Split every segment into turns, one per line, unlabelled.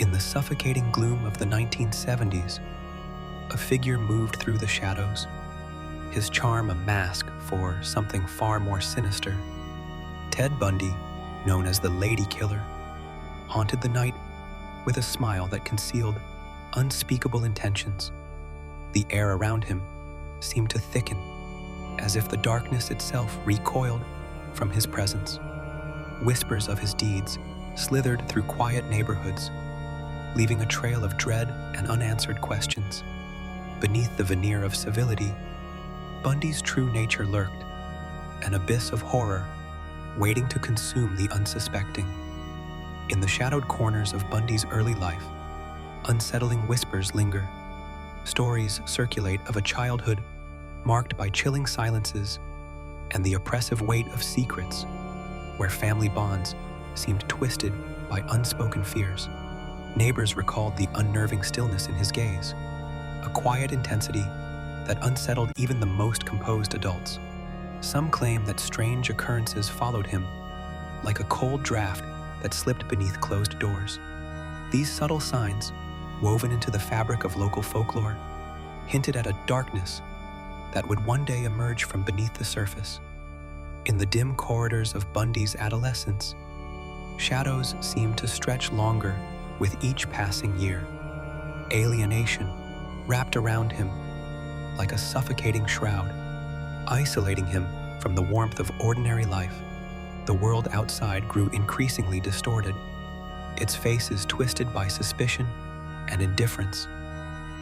In the suffocating gloom of the 1970s, a figure moved through the shadows, his charm a mask for something far more sinister. Ted Bundy, known as the Lady Killer, haunted the night with a smile that concealed unspeakable intentions. The air around him seemed to thicken, as if the darkness itself recoiled from his presence. Whispers of his deeds slithered through quiet neighborhoods, leaving a trail of dread and unanswered questions. Beneath the veneer of civility, Bundy's true nature lurked, an abyss of horror waiting to consume the unsuspecting. In the shadowed corners of Bundy's early life, unsettling whispers linger. Stories circulate of a childhood marked by chilling silences and the oppressive weight of secrets, where family bonds seemed twisted by unspoken fears. Neighbors recalled the unnerving stillness in his gaze, a quiet intensity that unsettled even the most composed adults. Some claim that strange occurrences followed him, like a cold draft that slipped beneath closed doors. These subtle signs, woven into the fabric of local folklore, hinted at a darkness that would one day emerge from beneath the surface. In the dim corridors of Bundy's adolescence, shadows seemed to stretch longer with each passing year. Alienation wrapped around him like a suffocating shroud, isolating him from the warmth of ordinary life. The world outside grew increasingly distorted, its faces twisted by suspicion and indifference,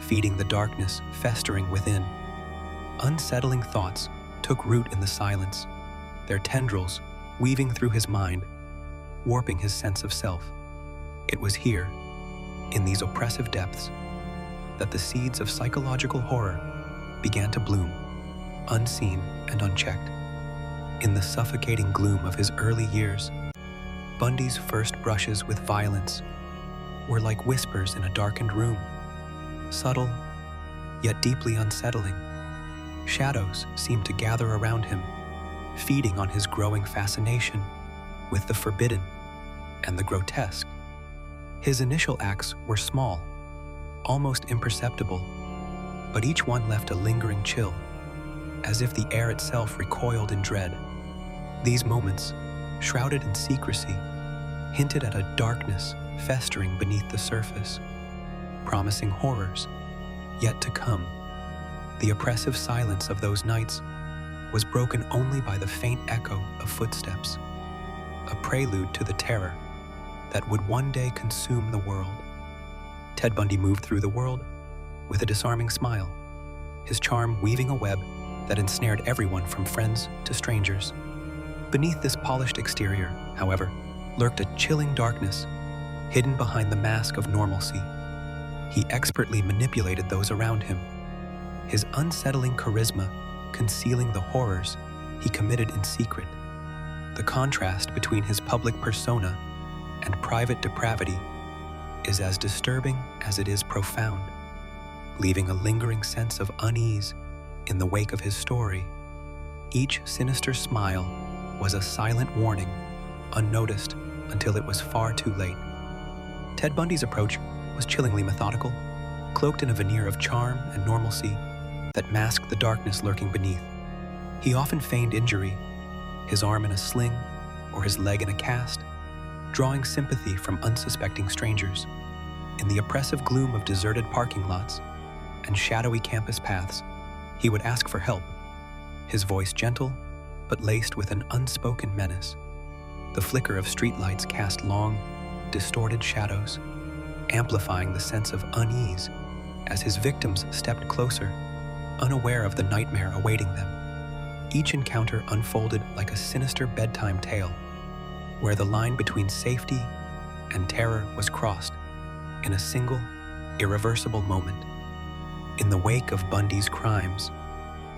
feeding the darkness festering within. Unsettling thoughts took root in the silence, their tendrils weaving through his mind, warping his sense of self. It was here, in these oppressive depths, that the seeds of psychological horror began to bloom, unseen and unchecked. In the suffocating gloom of his early years, Bundy's first brushes with violence were like whispers in a darkened room, subtle, yet deeply unsettling. Shadows seemed to gather around him, feeding on his growing fascination with the forbidden and the grotesque. His initial acts were small, almost imperceptible, but each one left a lingering chill, as if the air itself recoiled in dread. These moments, shrouded in secrecy, hinted at a darkness festering beneath the surface, promising horrors yet to come. The oppressive silence of those nights was broken only by the faint echo of footsteps, a prelude to the terror that would one day consume the world. Ted Bundy moved through the world with a disarming smile, his charm weaving a web that ensnared everyone from friends to strangers. Beneath this polished exterior, however, lurked a chilling darkness, hidden behind the mask of normalcy. He expertly manipulated those around him, his unsettling charisma concealing the horrors he committed in secret. The contrast between his public persona and private depravity is as disturbing as it is profound, leaving a lingering sense of unease in the wake of his story. Each sinister smile was a silent warning, unnoticed until it was far too late. Ted Bundy's approach was chillingly methodical, cloaked in a veneer of charm and normalcy that masked the darkness lurking beneath. He often feigned injury, his arm in a sling or his leg in a cast, drawing sympathy from unsuspecting strangers. In the oppressive gloom of deserted parking lots and shadowy campus paths, he would ask for help, his voice gentle but laced with an unspoken menace. The flicker of streetlights cast long, distorted shadows, amplifying the sense of unease as his victims stepped closer, unaware of the nightmare awaiting them. Each encounter unfolded like a sinister bedtime tale, where the line between safety and terror was crossed in a single, irreversible moment. In the wake of Bundy's crimes,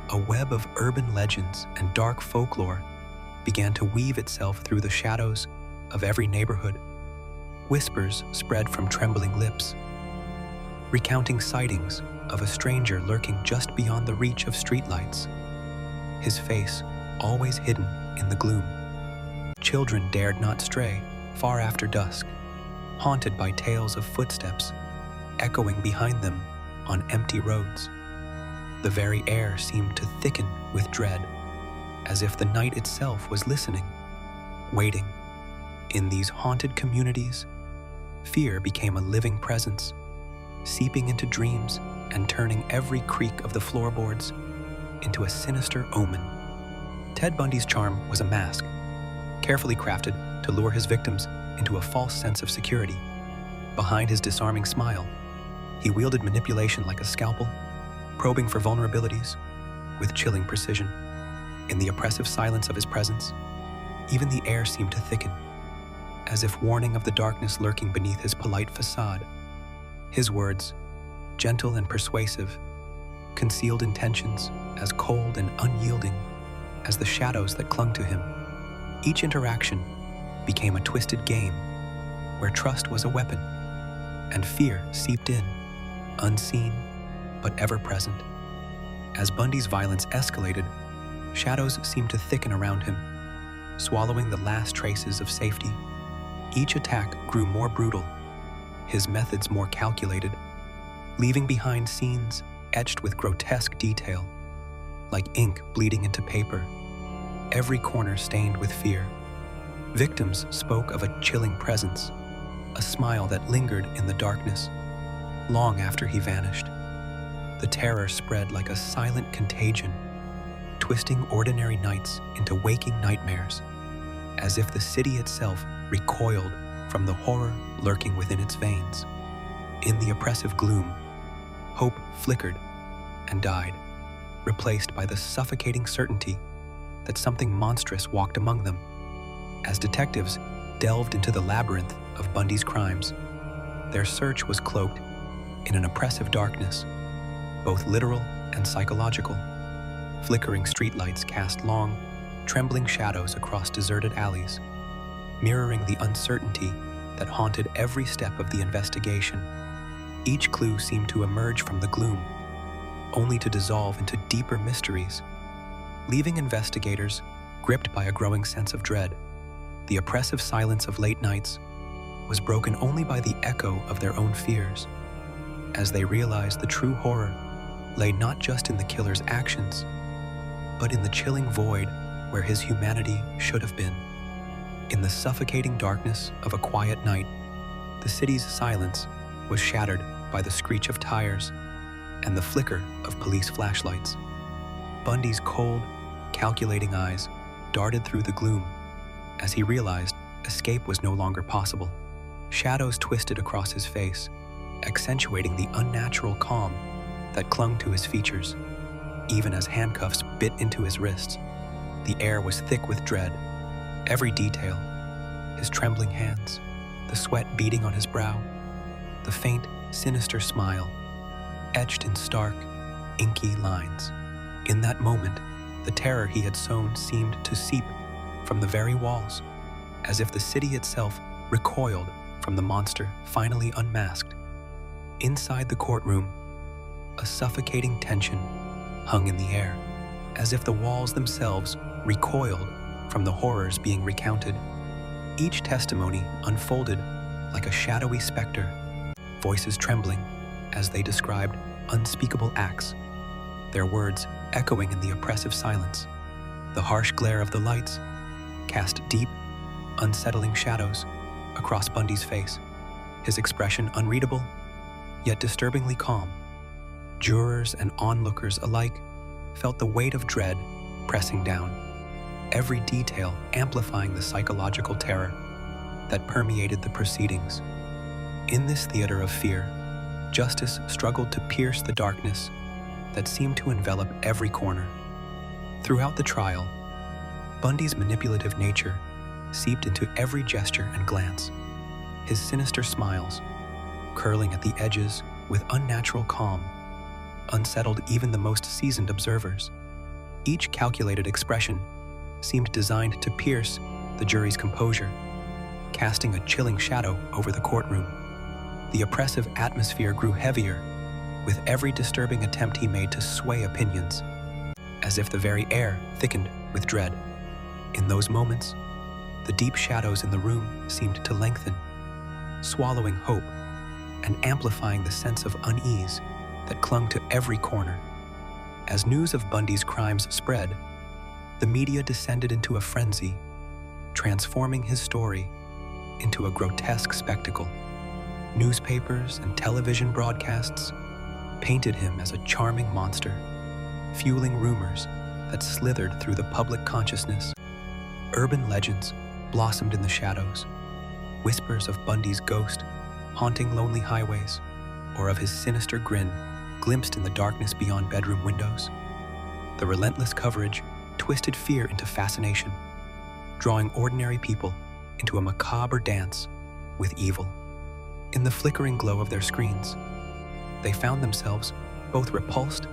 a web of urban legends and dark folklore began to weave itself through the shadows of every neighborhood. Whispers spread from trembling lips, recounting sightings of a stranger lurking just beyond the reach of streetlights, his face always hidden in the gloom. Children dared not stray far after dusk, haunted by tales of footsteps echoing behind them on empty roads. The very air seemed to thicken with dread, as if the night itself was listening, waiting. In these haunted communities, fear became a living presence, seeping into dreams and turning every creak of the floorboards into a sinister omen. Ted Bundy's charm was a mask, carefully crafted to lure his victims into a false sense of security. Behind his disarming smile, he wielded manipulation like a scalpel, probing for vulnerabilities with chilling precision. In the oppressive silence of his presence, even the air seemed to thicken, as if warning of the darkness lurking beneath his polite facade. His words, gentle and persuasive, concealed intentions as cold and unyielding as the shadows that clung to him. Each interaction became a twisted game where trust was a weapon and fear seeped in, unseen but ever present. As Bundy's violence escalated, shadows seemed to thicken around him, swallowing the last traces of safety. Each attack grew more brutal, his methods more calculated, leaving behind scenes etched with grotesque detail, like ink bleeding into paper, every corner stained with fear. Victims spoke of a chilling presence, a smile that lingered in the darkness, long after he vanished. The terror spread like a silent contagion, twisting ordinary nights into waking nightmares, as if the city itself recoiled from the horror lurking within its veins. In the oppressive gloom, hope flickered and died, replaced by the suffocating certainty that something monstrous walked among them. As detectives delved into the labyrinth of Bundy's crimes, their search was cloaked in an oppressive darkness, both literal and psychological. Flickering streetlights cast long, trembling shadows across deserted alleys, mirroring the uncertainty that haunted every step of the investigation. Each clue seemed to emerge from the gloom, only to dissolve into deeper mysteries, leaving investigators gripped by a growing sense of dread. The oppressive silence of late nights was broken only by the echo of their own fears, as they realized the true horror lay not just in the killer's actions, but in the chilling void where his humanity should have been. In the suffocating darkness of a quiet night, the city's silence was shattered by the screech of tires and the flicker of police flashlights. Bundy's cold, calculating eyes darted through the gloom as he realized escape was no longer possible. Shadows twisted across his face, accentuating the unnatural calm that clung to his features. Even as handcuffs bit into his wrists, the air was thick with dread. Every detail, his trembling hands, the sweat beading on his brow, the faint, sinister smile, etched in stark, inky lines. In that moment, the terror he had sown seemed to seep from the very walls, as if the city itself recoiled from the monster finally unmasked. Inside the courtroom, a suffocating tension hung in the air, as if the walls themselves recoiled from the horrors being recounted. Each testimony unfolded like a shadowy specter, voices trembling as they described unspeakable acts, their words echoing in the oppressive silence. The harsh glare of the lights cast deep, unsettling shadows across Bundy's face, his expression unreadable, yet disturbingly calm. Jurors and onlookers alike felt the weight of dread pressing down, every detail amplifying the psychological terror that permeated the proceedings. In this theater of fear, justice struggled to pierce the darkness that seemed to envelop every corner. Throughout the trial, Bundy's manipulative nature seeped into every gesture and glance. His sinister smiles, curling at the edges with unnatural calm, unsettled even the most seasoned observers. Each calculated expression seemed designed to pierce the jury's composure, casting a chilling shadow over the courtroom. The oppressive atmosphere grew heavier with every disturbing attempt he made to sway opinions, as if the very air thickened with dread. In those moments, the deep shadows in the room seemed to lengthen, swallowing hope and amplifying the sense of unease that clung to every corner. As news of Bundy's crimes spread, the media descended into a frenzy, transforming his story into a grotesque spectacle. Newspapers and television broadcasts painted him as a charming monster, fueling rumors that slithered through the public consciousness. Urban legends blossomed in the shadows, whispers of Bundy's ghost haunting lonely highways, or of his sinister grin glimpsed in the darkness beyond bedroom windows. The relentless coverage twisted fear into fascination, drawing ordinary people into a macabre dance with evil. In the flickering glow of their screens, they found themselves both repulsed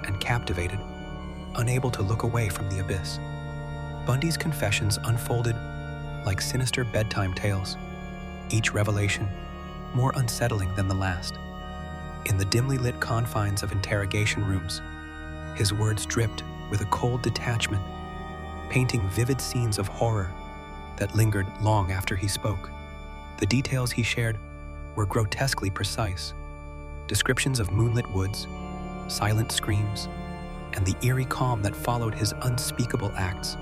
and captivated, unable to look away from the abyss. Bundy's confessions unfolded like sinister bedtime tales, each revelation more unsettling than the last. In the dimly lit confines of interrogation rooms, his words dripped with a cold detachment, painting vivid scenes of horror that lingered long after he spoke. The details he shared were grotesquely precise. Descriptions of moonlit woods, silent screams, and the eerie calm that followed his unspeakable acts.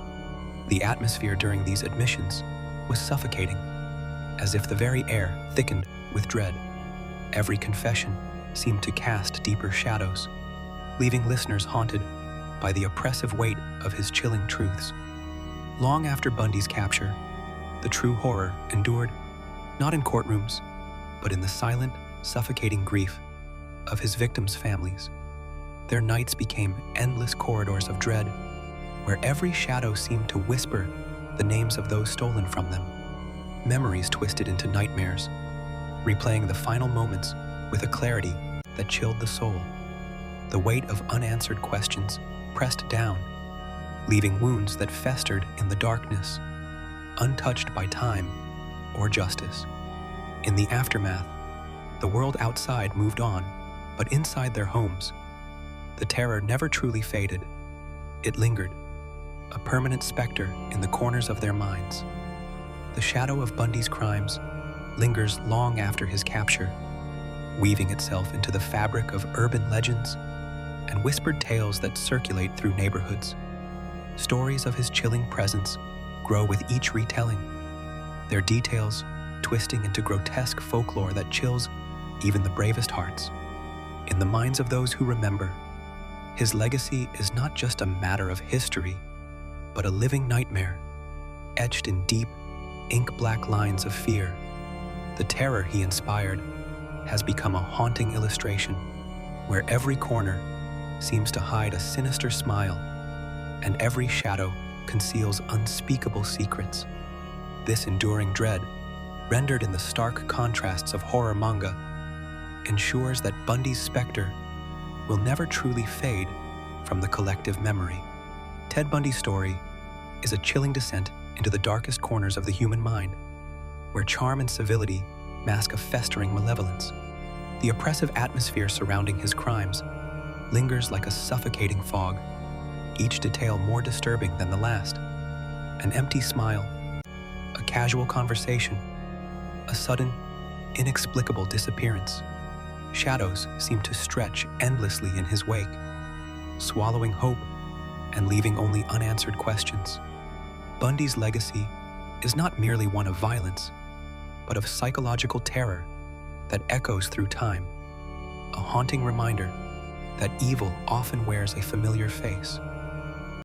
The atmosphere during these admissions was suffocating, as if the very air thickened with dread. Every confession seemed to cast deeper shadows, leaving listeners haunted by the oppressive weight of his chilling truths. Long after Bundy's capture, the true horror endured, not in courtrooms, but in the silent, suffocating grief of his victims' families. Their nights became endless corridors of dread, where every shadow seemed to whisper the names of those stolen from them. Memories twisted into nightmares, replaying the final moments with a clarity that chilled the soul. The weight of unanswered questions pressed down, leaving wounds that festered in the darkness, untouched by time or justice. In the aftermath, the world outside moved on, but inside their homes, the terror never truly faded. It lingered, a permanent specter in the corners of their minds. The shadow of Bundy's crimes lingers long after his capture, weaving itself into the fabric of urban legends and whispered tales that circulate through neighborhoods. Stories of his chilling presence grow with each retelling, their details twisting into grotesque folklore that chills even the bravest hearts. In the minds of those who remember, his legacy is not just a matter of history, but a living nightmare, etched in deep, ink-black lines of fear. The terror he inspired has become a haunting illustration, where every corner seems to hide a sinister smile, and every shadow conceals unspeakable secrets. This enduring dread, rendered in the stark contrasts of horror manga, ensures that Bundy's specter will never truly fade from the collective memory. Ted Bundy's story is a chilling descent into the darkest corners of the human mind, where charm and civility mask a festering malevolence. The oppressive atmosphere surrounding his crimes lingers like a suffocating fog, each detail more disturbing than the last. An empty smile, a casual conversation, a sudden, inexplicable disappearance. Shadows seem to stretch endlessly in his wake, swallowing hope and leaving only unanswered questions. Bundy's legacy is not merely one of violence, but of psychological terror that echoes through time, a haunting reminder that evil often wears a familiar face.